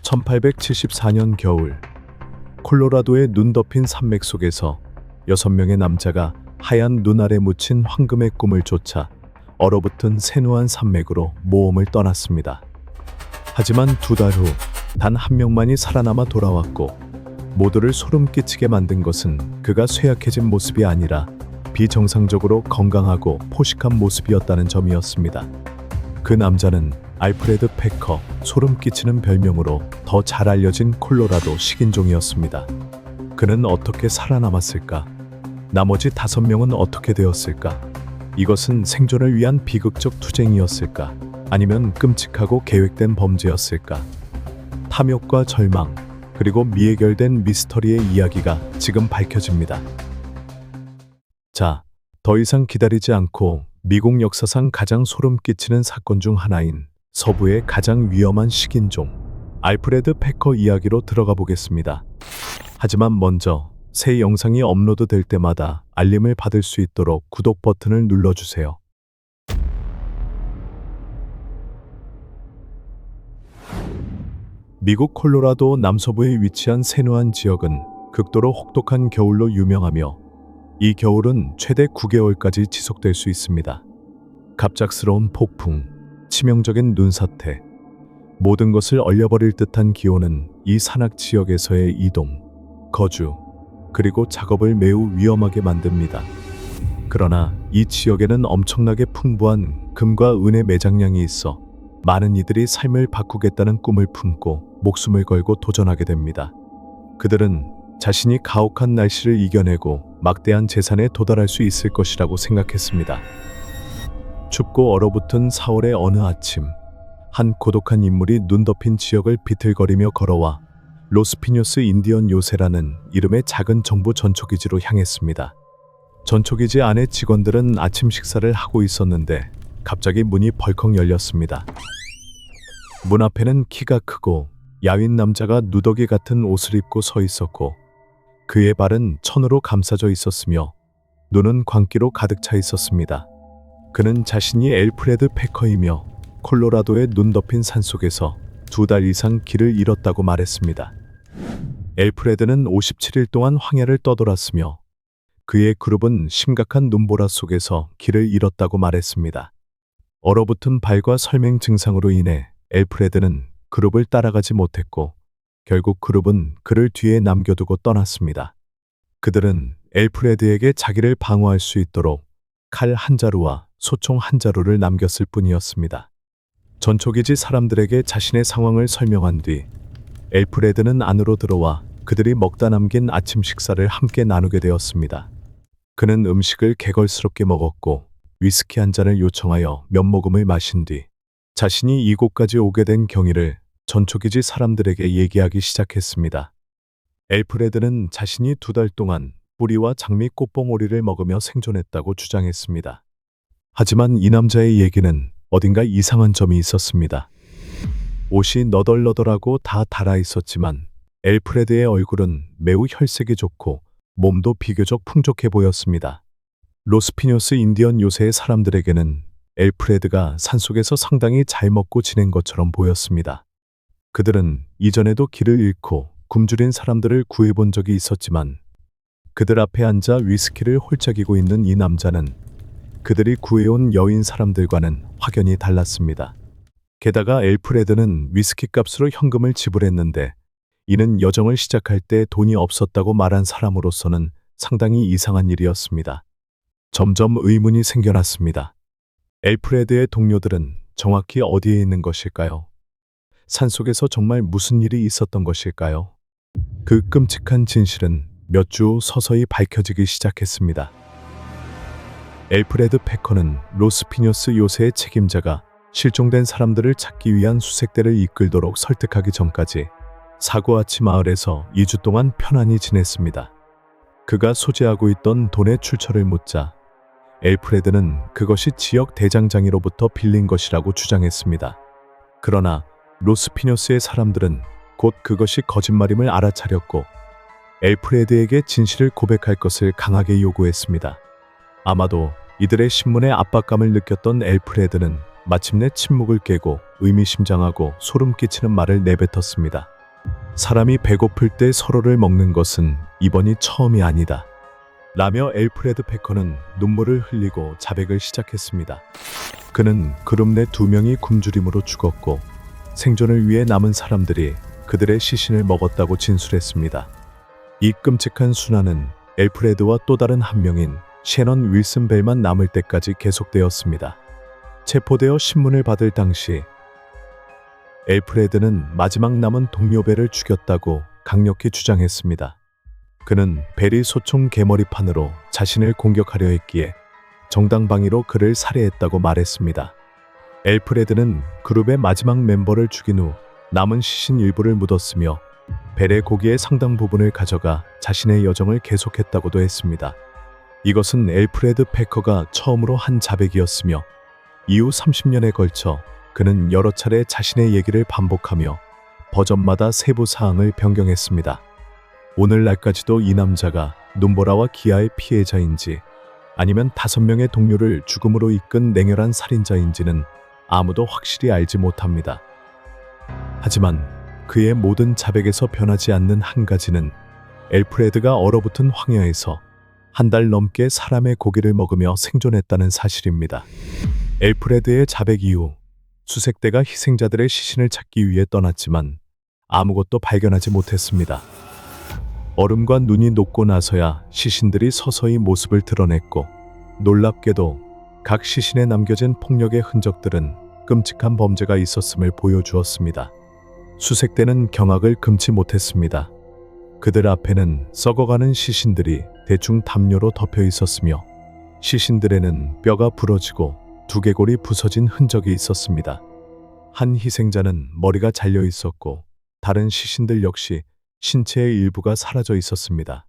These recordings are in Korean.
1874년 겨울, 콜로라도의 눈 덮인 산맥 속에서 6명의 남자가 하얀 눈 아래 묻힌 황금의 꿈을 쫓아 얼어붙은 세누한 산맥으로 모험을 떠났습니다. 하지만 2달 후 단 한 명만이 살아남아 돌아왔고, 모두를 소름 끼치게 만든 것은 그가 쇠약해진 모습이 아니라 비정상적으로 건강하고 포식한 모습이었다는 점이었습니다. 그 남자는 알프레드 패커, 소름 끼치는 별명으로 더 잘 알려진 콜로라도 식인종이었습니다. 그는 어떻게 살아남았을까? 나머지 5명은 어떻게 되었을까? 이것은 생존을 위한 비극적 투쟁이었을까? 아니면 끔찍하고 계획된 범죄였을까? 탐욕과 절망, 그리고 미해결된 미스터리의 이야기가 지금 밝혀집니다. 자, 더 이상 기다리지 않고 미국 역사상 가장 소름 끼치는 사건 중 하나인 서부의 가장 위험한 식인종, 알프레드 패커 이야기로 들어가 보겠습니다. 하지만 먼저 새 영상이 업로드될 때마다 알림을 받을 수 있도록 구독 버튼을 눌러주세요. 미국 콜로라도 남서부에 위치한 세누안 지역은 극도로 혹독한 겨울로 유명하며, 이 겨울은 최대 9개월까지 지속될 수 있습니다. 갑작스러운 폭풍, 치명적인 눈사태, 모든 것을 얼려버릴 듯한 기온은 이 산악 지역에서의 이동, 거주, 그리고 작업을 매우 위험하게 만듭니다. 그러나 이 지역에는 엄청나게 풍부한 금과 은의 매장량이 있어 많은 이들이 삶을 바꾸겠다는 꿈을 품고 목숨을 걸고 도전하게 됩니다. 그들은 자신이 가혹한 날씨를 이겨내고 막대한 재산에 도달할 수 있을 것이라고 생각했습니다. 춥고 얼어붙은 4월의 어느 아침, 한 고독한 인물이 눈 덮인 지역을 비틀거리며 걸어와 로스피뇨스 인디언 요새라는 이름의 작은 정부 전초기지로 향했습니다. 전초기지 안의 직원들은 아침 식사를 하고 있었는데 갑자기 문이 벌컥 열렸습니다. 문 앞에는 키가 크고 야윈 남자가 누더기 같은 옷을 입고 서 있었고, 그의 발은 천으로 감싸져 있었으며 눈은 광기로 가득 차 있었습니다. 그는 자신이 알프레드 패커이며 콜로라도의 눈 덮인 산속에서 2달 이상 길을 잃었다고 말했습니다. 알프레드는 57일 동안 황야를 떠돌았으며 그의 그룹은 심각한 눈보라 속에서 길을 잃었다고 말했습니다. 얼어붙은 발과 설맹 증상으로 인해 알프레드는 그룹을 따라가지 못했고, 결국 그룹은 그를 뒤에 남겨두고 떠났습니다. 그들은 알프레드에게 자기를 방어할 수 있도록 칼 한 자루와 소총 한 자루를 남겼을 뿐이었습니다. 전초기지 사람들에게 자신의 상황을 설명한 뒤 알프레드는 안으로 들어와 그들이 먹다 남긴 아침 식사를 함께 나누게 되었습니다. 그는 음식을 개걸스럽게 먹었고 위스키 한 잔을 요청하여 몇 모금을 마신 뒤 자신이 이곳까지 오게 된 경위를 전초기지 사람들에게 얘기하기 시작했습니다. 알프레드는 자신이 2달 동안 뿌리와 장미 꽃봉오리를 먹으며 생존했다고 주장했습니다. 하지만 이 남자의 얘기는 어딘가 이상한 점이 있었습니다. 옷이 너덜너덜하고 다 닳아 있었지만 알프레드의 얼굴은 매우 혈색이 좋고 몸도 비교적 풍족해 보였습니다. 로스피뇨스 인디언 요새의 사람들에게는 알프레드가 산속에서 상당히 잘 먹고 지낸 것처럼 보였습니다. 그들은 이전에도 길을 잃고 굶주린 사람들을 구해본 적이 있었지만, 그들 앞에 앉아 위스키를 홀짝이고 있는 이 남자는 그들이 구해온 여인 사람들과는 확연히 달랐습니다. 게다가 알프레드는 위스키 값으로 현금을 지불했는데, 이는 여정을 시작할 때 돈이 없었다고 말한 사람으로서는 상당히 이상한 일이었습니다. 점점 의문이 생겨났습니다. 알프레드의 동료들은 정확히 어디에 있는 것일까요? 산속에서 정말 무슨 일이 있었던 것일까요? 그 끔찍한 진실은 몇 주 후 서서히 밝혀지기 시작했습니다. 알프레드 패커는 로스피뇨스 요새의 책임자가 실종된 사람들을 찾기 위한 수색대를 이끌도록 설득하기 전까지 사고아치 마을에서 2주 동안 편안히 지냈습니다. 그가 소지하고 있던 돈의 출처를 묻자 알프레드는 그것이 지역 대장장이로부터 빌린 것이라고 주장했습니다. 그러나 로스피뇨스의 사람들은 곧 그것이 거짓말임을 알아차렸고 알프레드에게 진실을 고백할 것을 강하게 요구했습니다. 아마도 이들의 신문의 압박감을 느꼈던 알프레드는 마침내 침묵을 깨고 의미심장하고 소름 끼치는 말을 내뱉었습니다. 사람이 배고플 때 서로를 먹는 것은 이번이 처음이 아니다. 라며 엘프레드 패커는 눈물을 흘리고 자백을 시작했습니다. 그는 그룹 내 2명이 굶주림으로 죽었고 생존을 위해 남은 사람들이 그들의 시신을 먹었다고 진술했습니다. 이 끔찍한 순환은 엘프레드와 또 다른 한 명인 셰넌 윌슨 벨만 남을 때까지 계속되었습니다. 체포되어 신문을 받을 당시 엘프레드는 마지막 남은 동료 벨을 죽였다고 강력히 주장했습니다. 그는 벨이 소총 개머리판으로 자신을 공격하려 했기에 정당방위로 그를 살해했다고 말했습니다. 엘프레드는 그룹의 마지막 멤버를 죽인 후 남은 시신 일부를 묻었으며 벨의 고기의 상당 부분을 가져가 자신의 여정을 계속했다고도 했습니다. 이것은 엘프레드 패커가 처음으로 한 자백이었으며 이후 30년에 걸쳐 그는 여러 차례 자신의 얘기를 반복하며 버전마다 세부 사항을 변경했습니다. 오늘날까지도 이 남자가 눈보라와 기아의 피해자인지 아니면 5명의 동료를 죽음으로 이끈 냉혈한 살인자인지는 아무도 확실히 알지 못합니다. 하지만 그의 모든 자백에서 변하지 않는 한 가지는 엘프레드가 얼어붙은 황야에서 한 달 넘게 사람의 고기를 먹으며 생존했다는 사실입니다. 엘프레드의 자백 이후 수색대가 희생자들의 시신을 찾기 위해 떠났지만 아무것도 발견하지 못했습니다. 얼음과 눈이 녹고 나서야 시신들이 서서히 모습을 드러냈고 놀랍게도 각 시신에 남겨진 폭력의 흔적들은 끔찍한 범죄가 있었음을 보여주었습니다. 수색대는 경악을 금치 못했습니다. 그들 앞에는 썩어가는 시신들이 대충 담요로 덮여 있었으며 시신들에는 뼈가 부러지고 두개골이 부서진 흔적이 있었습니다. 한 희생자는 머리가 잘려 있었고 다른 시신들 역시 신체의 일부가 사라져 있었습니다.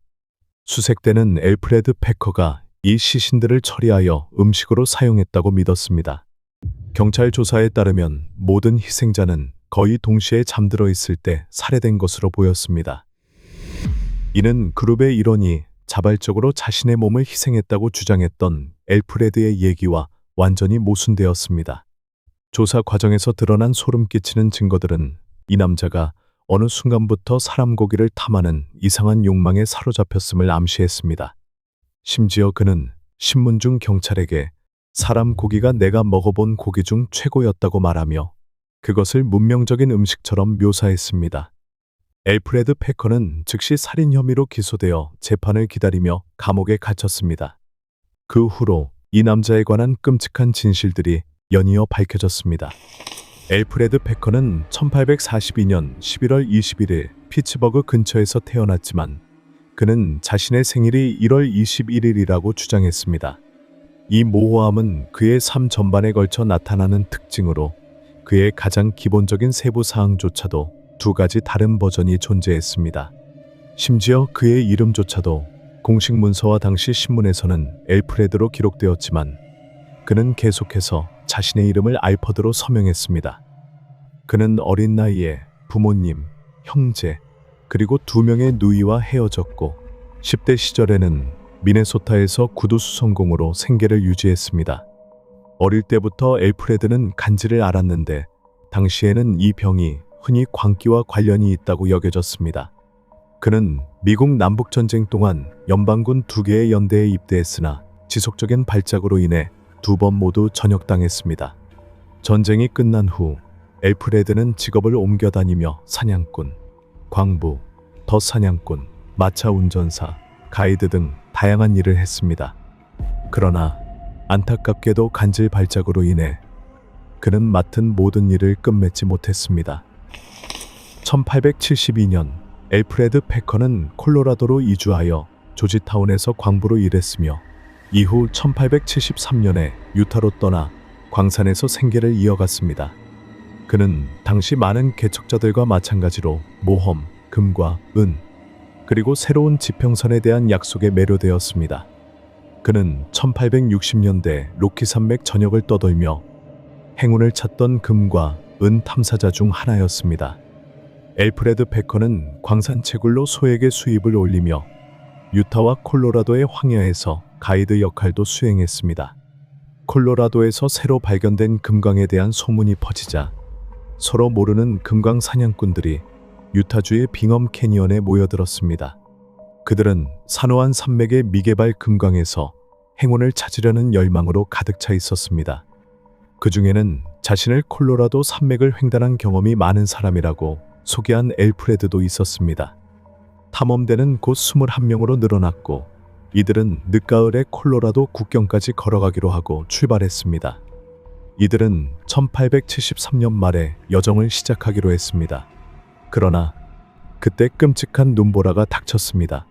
수색대는 엘프레드 패커가 이 시신들을 처리하여 음식으로 사용했다고 믿었습니다. 경찰 조사에 따르면 모든 희생자는 거의 동시에 잠들어 있을 때 살해된 것으로 보였습니다. 이는 그룹의 일원이 자발적으로 자신의 몸을 희생했다고 주장했던 엘프레드의 얘기와 완전히 모순되었습니다. 조사 과정에서 드러난 소름 끼치는 증거들은 이 남자가 어느 순간부터 사람 고기를 탐하는 이상한 욕망에 사로잡혔음을 암시했습니다. 심지어 그는 신문 중 경찰에게 사람 고기가 내가 먹어본 고기 중 최고였다고 말하며 그것을 문명적인 음식처럼 묘사했습니다. 엘프레드 패커는 즉시 살인 혐의로 기소되어 재판을 기다리며 감옥에 갇혔습니다. 그 후로 이 남자에 관한 끔찍한 진실들이 연이어 밝혀졌습니다. 엘프레드 패커는 1842년 11월 21일 피츠버그 근처에서 태어났지만 그는 자신의 생일이 1월 21일이라고 주장했습니다. 이 모호함은 그의 삶 전반에 걸쳐 나타나는 특징으로 그의 가장 기본적인 세부 사항조차도 2가지 다른 버전이 존재했습니다. 심지어 그의 이름조차도 공식 문서와 당시 신문에서는 엘프레드로 기록되었지만 그는 계속해서 자신의 이름을 알퍼드로 서명했습니다. 그는 어린 나이에 부모님, 형제, 그리고 2명의 누이와 헤어졌고 10대 시절에는 미네소타에서 구두 수선공으로 생계를 유지했습니다. 어릴 때부터 엘프레드는 간지를 앓았는데 당시에는 이 병이 흔히 광기와 관련이 있다고 여겨졌습니다. 그는 미국 남북전쟁 동안 연방군 2개의 연대에 입대했으나 지속적인 발작으로 인해 2번 모두 전역당했습니다. 전쟁이 끝난 후 엘프레드는 직업을 옮겨 다니며 사냥꾼, 광부, 덧사냥꾼, 마차 운전사, 가이드 등 다양한 일을 했습니다. 그러나 안타깝게도 간질 발작으로 인해 그는 맡은 모든 일을 끝맺지 못했습니다. 1872년 엘프레드 패커는 콜로라도로 이주하여 조지타운에서 광부로 일했으며 이후 1873년에 유타로 떠나 광산에서 생계를 이어갔습니다. 그는 당시 많은 개척자들과 마찬가지로 모험, 금과 은, 그리고 새로운 지평선에 대한 약속에 매료되었습니다. 그는 1860년대 로키 산맥 전역을 떠돌며 행운을 찾던 금과 은 탐사자 중 하나였습니다. 엘프레드 패커는 광산 채굴로 소액의 수입을 올리며 유타와 콜로라도의 황야에서 가이드 역할도 수행했습니다. 콜로라도에서 새로 발견된 금광에 대한 소문이 퍼지자 서로 모르는 금광 사냥꾼들이 유타주의 빙엄 캐니언에 모여들었습니다. 그들은 산호한 산맥의 미개발 금강에서 행운을 찾으려는 열망으로 가득 차 있었습니다. 그 중에는 자신을 콜로라도 산맥을 횡단한 경험이 많은 사람이라고 소개한 엘프레드도 있었습니다. 탐험대는 곧 21명으로 늘어났고 이들은 늦가을에 콜로라도 국경까지 걸어가기로 하고 출발했습니다. 이들은 1873년 말에 여정을 시작하기로 했습니다. 그러나 그때 끔찍한 눈보라가 닥쳤습니다.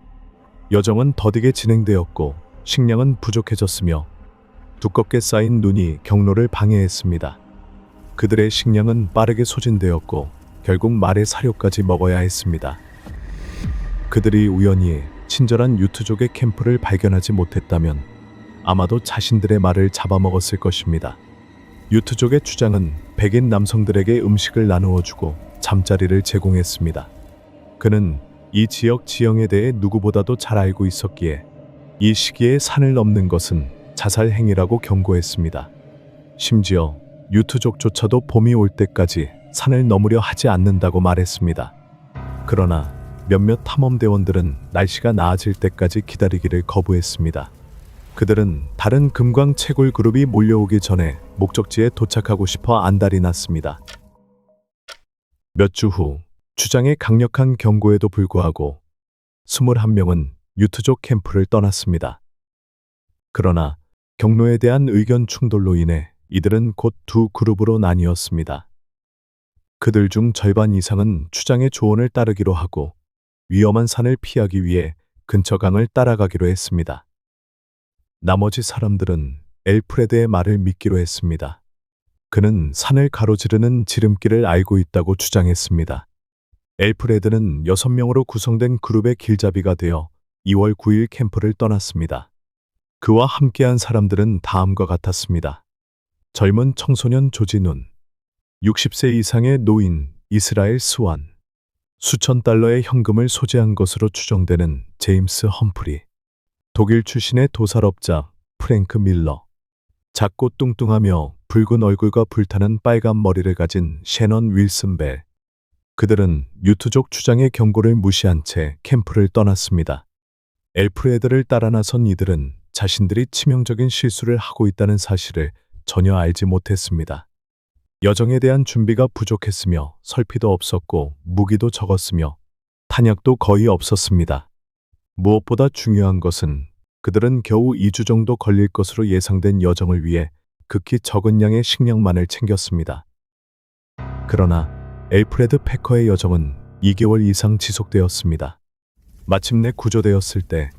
여정은 더디게 진행되었고 식량은 부족해졌으며 두껍게 쌓인 눈이 경로를 방해했습니다. 그들의 식량은 빠르게 소진되었고 결국 말의 사료까지 먹어야 했습니다. 그들이 우연히 친절한 유트족의 캠프를 발견하지 못했다면 아마도 자신들의 말을 잡아먹었을 것입니다. 유트족의 주장은 백인 남성들에게 음식을 나누어 주고 잠자리를 제공했습니다. 그는 이 지역 지형에 대해 누구보다도 잘 알고 있었기에 이 시기에 산을 넘는 것은 자살 행위라고 경고했습니다. 심지어 유트족조차도 봄이 올 때까지 산을 넘으려 하지 않는다고 말했습니다. 그러나 몇몇 탐험대원들은 날씨가 나아질 때까지 기다리기를 거부했습니다. 그들은 다른 금광 채굴 그룹이 몰려오기 전에 목적지에 도착하고 싶어 안달이 났습니다. 몇 주 후 주장의 강력한 경고에도 불구하고 21명은 유트족 캠프를 떠났습니다. 그러나 경로에 대한 의견 충돌로 인해 이들은 곧 두 그룹으로 나뉘었습니다. 그들 중 절반 이상은 추장의 조언을 따르기로 하고 위험한 산을 피하기 위해 근처 강을 따라가기로 했습니다. 나머지 사람들은 엘프레드의 말을 믿기로 했습니다. 그는 산을 가로지르는 지름길을 알고 있다고 주장했습니다. 엘프레드는 6명으로 구성된 그룹의 길잡이가 되어 2월 9일 캠프를 떠났습니다. 그와 함께한 사람들은 다음과 같았습니다. 젊은 청소년 조진운, 60세 이상의 노인 이스라엘 스완, 수천 달러의 현금을 소지한 것으로 추정되는 제임스 험프리, 독일 출신의 도살업자 프랭크 밀러, 작고 뚱뚱하며 붉은 얼굴과 불타는 빨간 머리를 가진 셰넌 윌슨 벨. 그들은 유트족 주장의 경고를 무시한 채 캠프를 떠났습니다. 엘프레드를 따라 나선 이들은 자신들이 치명적인 실수를 하고 있다는 사실을 전혀 알지 못했습니다. 여정에 대한 준비가 부족했으며 설비도 없었고 무기도 적었으며 탄약도 거의 없었습니다. 무엇보다 중요한 것은 그들은 겨우 2주 정도 걸릴 것으로 예상된 여정을 위해 극히 적은 양의 식량만을 챙겼습니다. 그러나 엘프레드 패커의 여정은 2개월 이상 지속되었습니다. 마침내 구조되었을 때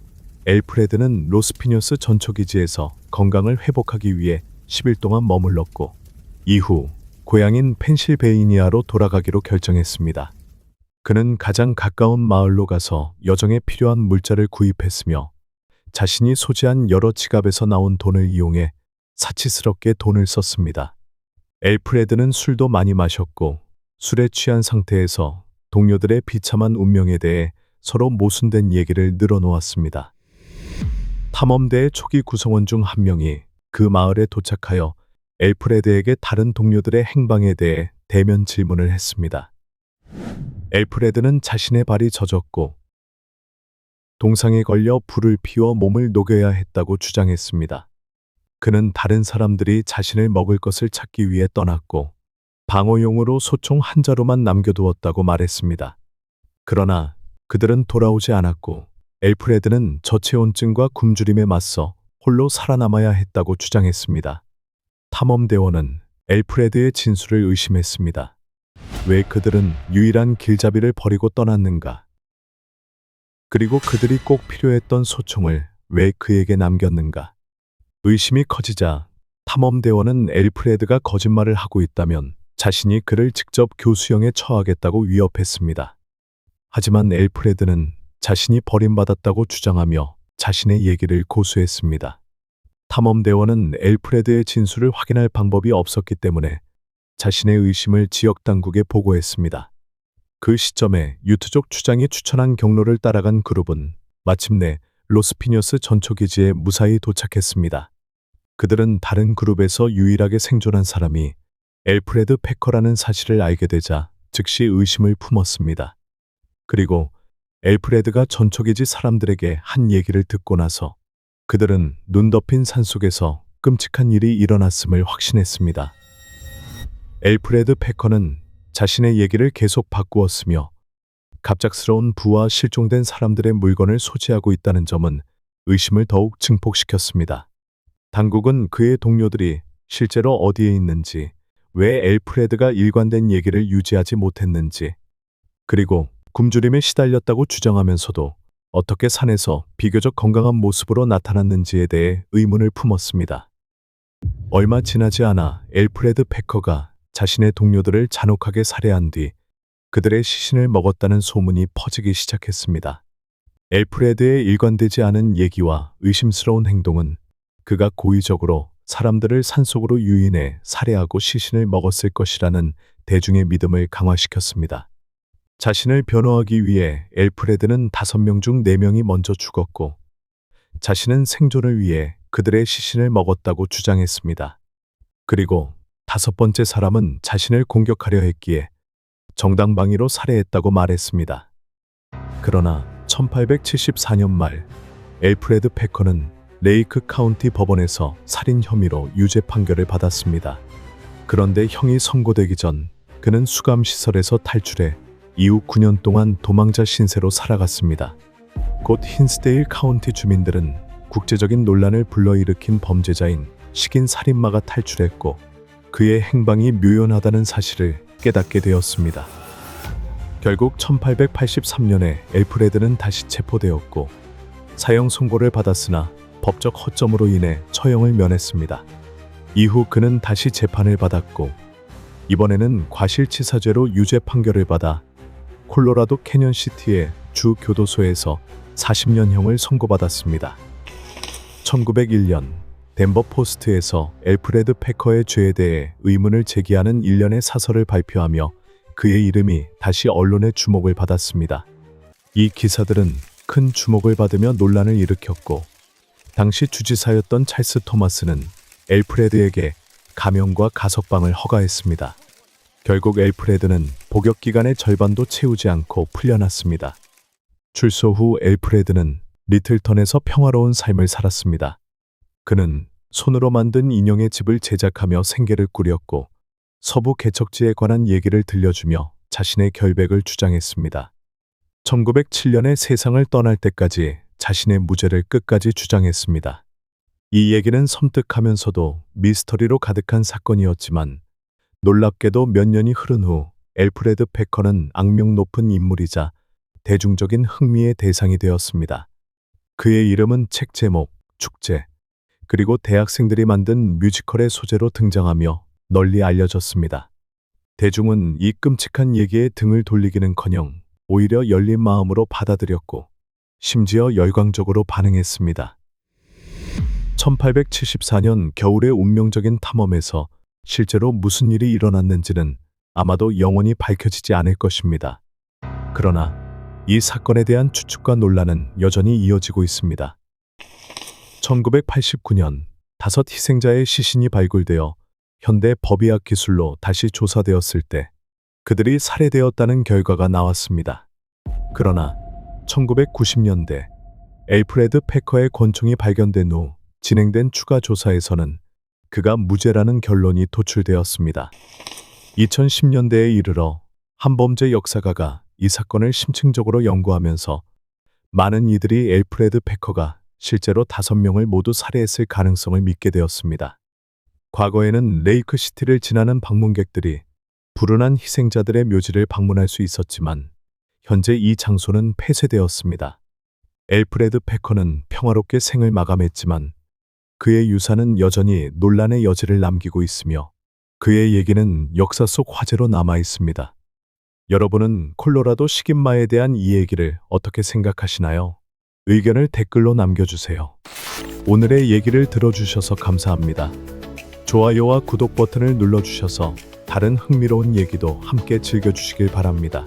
엘프레드는 로스피뉴스 전초기지에서 건강을 회복하기 위해 10일 동안 머물렀고 이후 고향인 펜실베이니아로 돌아가기로 결정했습니다. 그는 가장 가까운 마을로 가서 여정에 필요한 물자를 구입했으며 자신이 소지한 여러 지갑에서 나온 돈을 이용해 사치스럽게 돈을 썼습니다. 엘프레드는 술도 많이 마셨고 술에 취한 상태에서 동료들의 비참한 운명에 대해 서로 모순된 얘기를 늘어놓았습니다. 탐험대의 초기 구성원 중 한 명이 그 마을에 도착하여 엘프레드에게 다른 동료들의 행방에 대해 대면 질문을 했습니다. 엘프레드는 자신의 발이 젖었고 동상에 걸려 불을 피워 몸을 녹여야 했다고 주장했습니다. 그는 다른 사람들이 자신을 먹을 것을 찾기 위해 떠났고 방어용으로 소총 한 자루만 남겨두었다고 말했습니다. 그러나 그들은 돌아오지 않았고 엘프레드는 저체온증과 굶주림에 맞서 홀로 살아남아야 했다고 주장했습니다. 탐험대원은 엘프레드의 진술을 의심했습니다. 왜 그들은 유일한 길잡이를 버리고 떠났는가? 그리고 그들이 꼭 필요했던 소총을 왜 그에게 남겼는가? 의심이 커지자 탐험대원은 엘프레드가 거짓말을 하고 있다면 자신이 그를 직접 교수형에 처하겠다고 위협했습니다. 하지만 엘프레드는 자신이 버림받았다고 주장하며 자신의 얘기를 고수했습니다. 탐험대원은 엘프레드의 진술을 확인할 방법이 없었기 때문에 자신의 의심을 지역 당국에 보고했습니다. 그 시점에 유트족 주장이 추천한 경로를 따라간 그룹은 마침내 로스피뉴스 전초기지에 무사히 도착했습니다. 그들은 다른 그룹에서 유일하게 생존한 사람이 엘프레드 패커라는 사실을 알게 되자 즉시 의심을 품었습니다. 그리고 엘프레드가 전초기지 사람들에게 한 얘기를 듣고 나서 그들은 눈 덮인 산속에서 끔찍한 일이 일어났음을 확신했습니다. 엘프레드 패커는 자신의 얘기를 계속 바꾸었으며 갑작스러운 부와 실종된 사람들의 물건을 소지하고 있다는 점은 의심을 더욱 증폭시켰습니다. 당국은 그의 동료들이 실제로 어디에 있는지, 왜 엘프레드가 일관된 얘기를 유지하지 못했는지, 그리고 굶주림에 시달렸다고 주장하면서도 어떻게 산에서 비교적 건강한 모습으로 나타났는지에 대해 의문을 품었습니다. 얼마 지나지 않아 엘프레드 패커가 자신의 동료들을 잔혹하게 살해한 뒤 그들의 시신을 먹었다는 소문이 퍼지기 시작했습니다. 엘프레드의 일관되지 않은 얘기와 의심스러운 행동은 그가 고의적으로 사람들을 산속으로 유인해 살해하고 시신을 먹었을 것이라는 대중의 믿음을 강화시켰습니다. 자신을 변호하기 위해 엘프레드는 5명 중 4명이 먼저 죽었고 자신은 생존을 위해 그들의 시신을 먹었다고 주장했습니다. 그리고 5번째 사람은 자신을 공격하려 했기에 정당방위로 살해했다고 말했습니다. 그러나 1874년 말 엘프레드 패커는 레이크 카운티 법원에서 살인 혐의로 유죄 판결을 받았습니다. 그런데 형이 선고되기 전 그는 수감시설에서 탈출해 이후 9년 동안 도망자 신세로 살아갔습니다. 곧 힌스데일 카운티 주민들은 국제적인 논란을 불러일으킨 범죄자인 식인 살인마가 탈출했고 그의 행방이 묘연하다는 사실을 깨닫게 되었습니다. 결국 1883년에 엘프레드는 다시 체포되었고 사형 선고를 받았으나 법적 허점으로 인해 처형을 면했습니다. 이후 그는 다시 재판을 받았고 이번에는 과실치사죄로 유죄 판결을 받아 콜로라도 캐년시티의 주 교도소에서 40년형을 선고받았습니다. 1901년 덴버 포스트에서 엘프레드 패커의 죄에 대해 의문을 제기하는 일련의 사설을 발표하며 그의 이름이 다시 언론의 주목을 받았습니다. 이 기사들은 큰 주목을 받으며 논란을 일으켰고 당시 주지사였던 찰스 토마스는 엘프레드에게 감형과 가석방을 허가했습니다. 결국 엘프레드는 복역 기간의 절반도 채우지 않고 풀려났습니다. 출소 후 엘프레드는 리틀턴에서 평화로운 삶을 살았습니다. 그는 손으로 만든 인형의 집을 제작하며 생계를 꾸렸고 서부 개척지에 관한 얘기를 들려주며 자신의 결백을 주장했습니다. 1907년에 세상을 떠날 때까지 자신의 무죄를 끝까지 주장했습니다. 이 얘기는 섬뜩하면서도 미스터리로 가득한 사건이었지만 놀랍게도 몇 년이 흐른 후 엘프레드 패커는 악명 높은 인물이자 대중적인 흥미의 대상이 되었습니다. 그의 이름은 책 제목, 축제, 그리고 대학생들이 만든 뮤지컬의 소재로 등장하며 널리 알려졌습니다. 대중은 이 끔찍한 얘기에 등을 돌리기는커녕 오히려 열린 마음으로 받아들였고 심지어 열광적으로 반응했습니다. 1874년 겨울의 운명적인 탐험에서 실제로 무슨 일이 일어났는지는 아마도 영원히 밝혀지지 않을 것입니다. 그러나 이 사건에 대한 추측과 논란은 여전히 이어지고 있습니다. 1989년 5 희생자의 시신이 발굴되어 현대 법의학 기술로 다시 조사되었을 때 그들이 살해되었다는 결과가 나왔습니다. 그러나 1990년대 엘프레드 패커의 권총이 발견된 후 진행된 추가 조사에서는 그가 무죄라는 결론이 도출되었습니다. 2010년대에 이르러 한 범죄 역사가가 이 사건을 심층적으로 연구하면서 많은 이들이 엘프레드 패커가 실제로 5명을 모두 살해했을 가능성을 믿게 되었습니다. 과거에는 레이크시티를 지나는 방문객들이 불운한 희생자들의 묘지를 방문할 수 있었지만 현재 이 장소는 폐쇄되었습니다. 엘프레드 패커는 평화롭게 생을 마감했지만 그의 유산은 여전히 논란의 여지를 남기고 있으며 그의 얘기는 역사 속 화제로 남아 있습니다. 여러분은 콜로라도 식인마에 대한 이 얘기를 어떻게 생각하시나요? 의견을 댓글로 남겨주세요. 오늘의 얘기를 들어주셔서 감사합니다. 좋아요와 구독 버튼을 눌러주셔서 다른 흥미로운 얘기도 함께 즐겨주시길 바랍니다.